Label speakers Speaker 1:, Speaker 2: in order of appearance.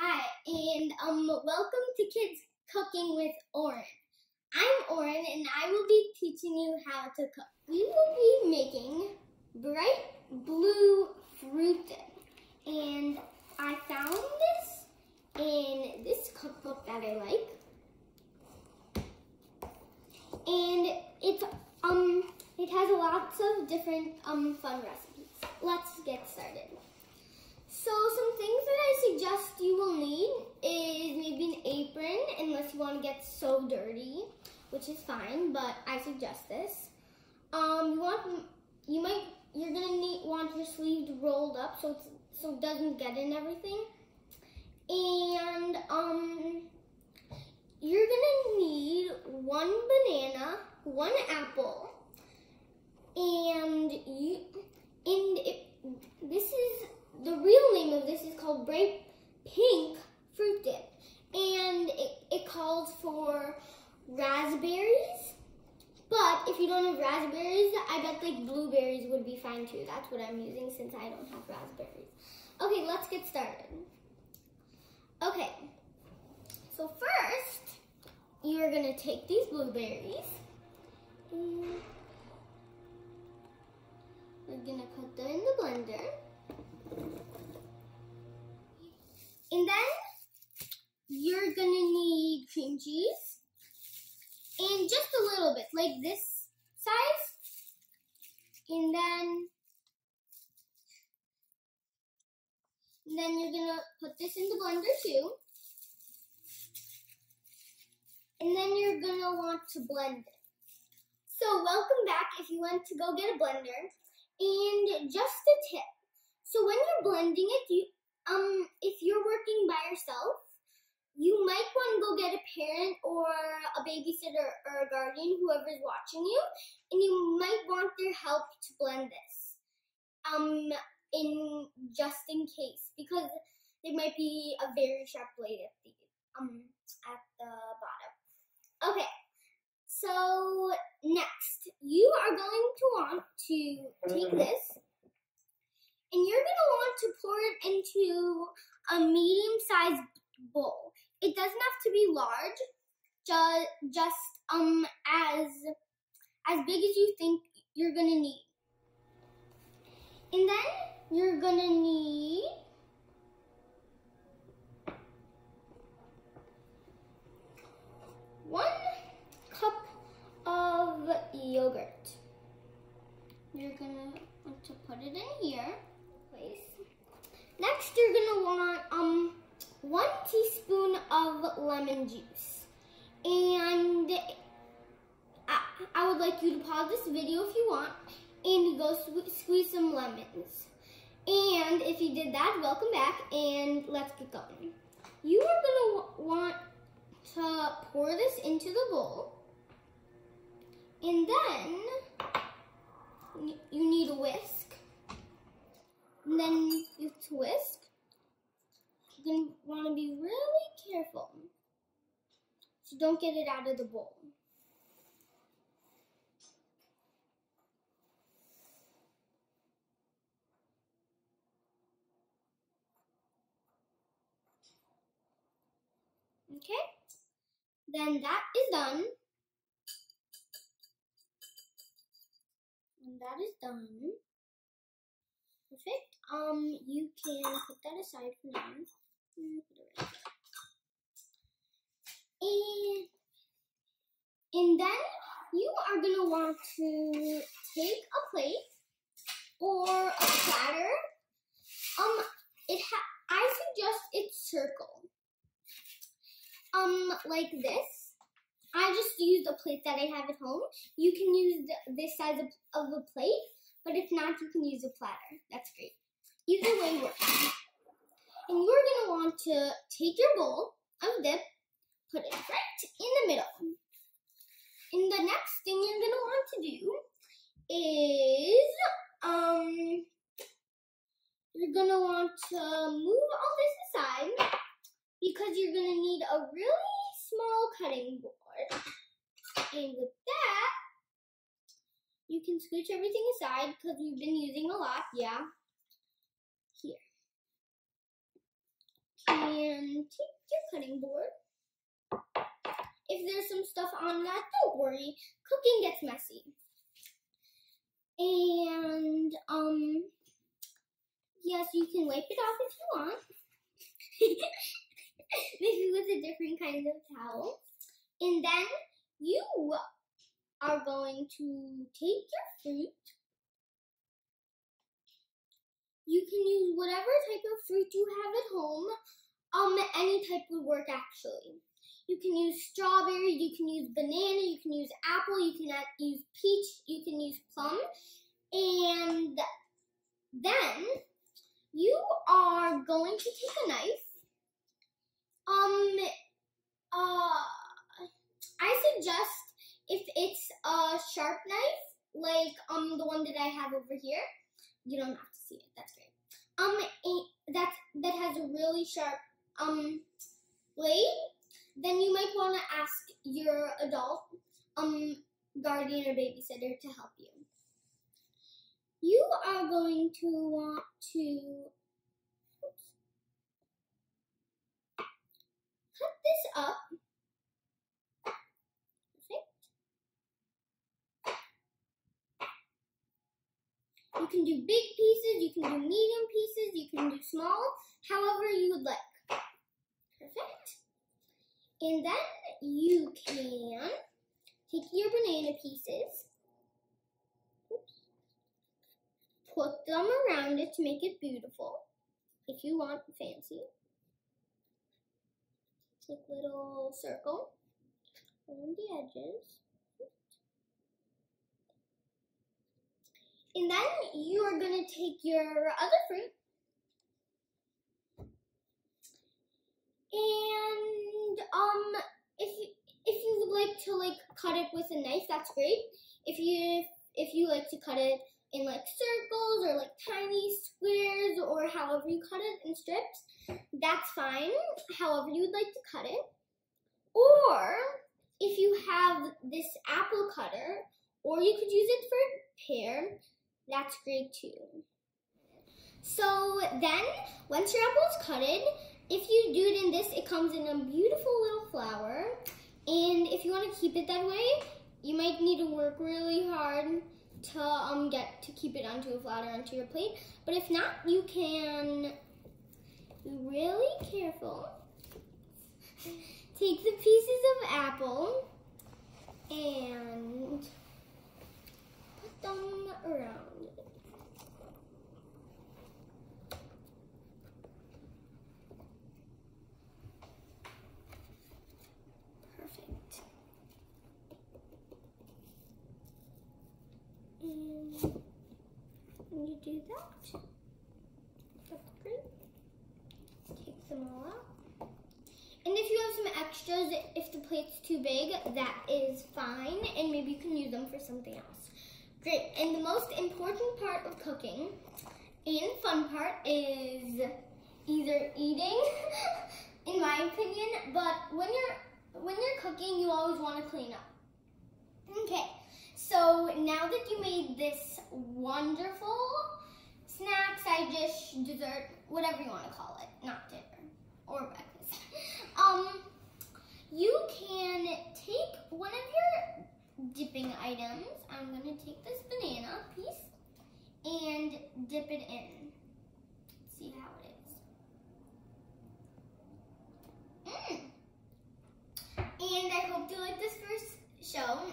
Speaker 1: Hi, and welcome to Kids Cooking with Oren. I'm Oren, and I will be teaching you how to cook. We will be making bright blue fruited, and I found this in this cookbook that I like, and it has lots of different fun recipes. Let's get started. So some things that I suggest you will need is maybe an apron, unless you want to get so dirty, which is fine, but I suggest this. You're gonna want your sleeves rolled up so it doesn't get in everything, and you're gonna need one banana, one apple, and this is. The real name of this is called bright pink fruit dip, and it calls for raspberries. But if you don't have raspberries, I bet like blueberries would be fine too. That's what I'm using since I don't have raspberries. Okay, let's get started. Okay, so first you're gonna take these blueberries and we're gonna put them in the blender. And then you're gonna need cream cheese, and just a little bit, like this size. And then you're gonna put this in the blender too. And then you're gonna want to blend it. So welcome back if you went to go get a blender. And just a tip. So when you're blending it, if you're working by yourself, you might want to go get a parent or a babysitter or a guardian, whoever's watching you, and you might want their help to blend this, just in case, because there might be a very sharp blade at the bottom. Okay, so next, you are going to want to take this, and you're going to want to pour it into a medium-sized bowl. It doesn't have to be large, just as big as you think you're going to need. And then you're going to need one cup of yogurt. You're going to want to put it in here. Next, you're gonna want 1 teaspoon of lemon juice, and I would like you to pause this video if you want and go squeeze some lemons. And if you did that, welcome back, and let's get going. You are gonna want to pour this into the bowl, and then you need a whisk. And then you twist. You're going to want to be really careful, so don't get it out of the bowl. Okay, then that is done. When that is done, perfect. You can put that aside for now. And then you are gonna want to take a plate or a platter. I suggest it's circle. Like this. I just used a plate that I have at home. You can use this size of a plate, but if not, you can use a platter. That's great. Either way works. And you're going to want to take your bowl of dip, put it right in the middle. And the next thing you're going to want to do is, you're going to want to move all this aside, because you're going to need a really small cutting board. And with that, you can scooch everything aside because we've been using a lot, yeah. Here. and take your cutting board. If there's some stuff on that, don't worry. Cooking gets messy. And, yes, you can wipe it off if you want. Maybe with a different kind of towel. And then you are going to take your fruit. You can use whatever type of fruit you have at home. Any type would work actually. You can use strawberry, you can use banana, you can use apple, you can use peach, you can use plum. And then you are going to take a knife. I suggest if it's a sharp knife, like the one that I have over here. You don't have to see it. That's great. That has a really sharp blade. Then you might want to ask your adult guardian or babysitter to help you. You are going to want to cut this up. You can do big pieces, you can do medium pieces, you can do small, however you would like. Perfect. And then you can take your banana pieces, put them around it to make it beautiful, if you want fancy. Take a little circle around the edges. And then you are going to take your other fruit and if you would like to cut it with a knife, that's great. If you like to cut it in circles or tiny squares or however you cut it in strips, that's fine. However you would like to cut it. Or if you have this apple cutter, or you could use it for pear, that's great too. So then, once your apple is cutted, if you do it in this, it comes in a beautiful little flower. And if you want to keep it that way, you might need to work really hard to keep it onto a flower onto your plate. But if not, you can be really careful. Take the pieces of apple and put them around. Perfect. And when you do that, that's great. Take them all out. And if you have some extras, if the plate's too big, that is fine, and maybe you can use them for something else. Great, and the most important part of cooking and fun part is either eating, in my opinion, but when you're cooking, you always want to clean up. Okay, so now that you made this wonderful snack, side dish, dessert, whatever you want to call it, not dinner or breakfast, you can take one of your dipping items. I'm going to take this banana piece and dip it in. See how it is. And I hope you like this first show.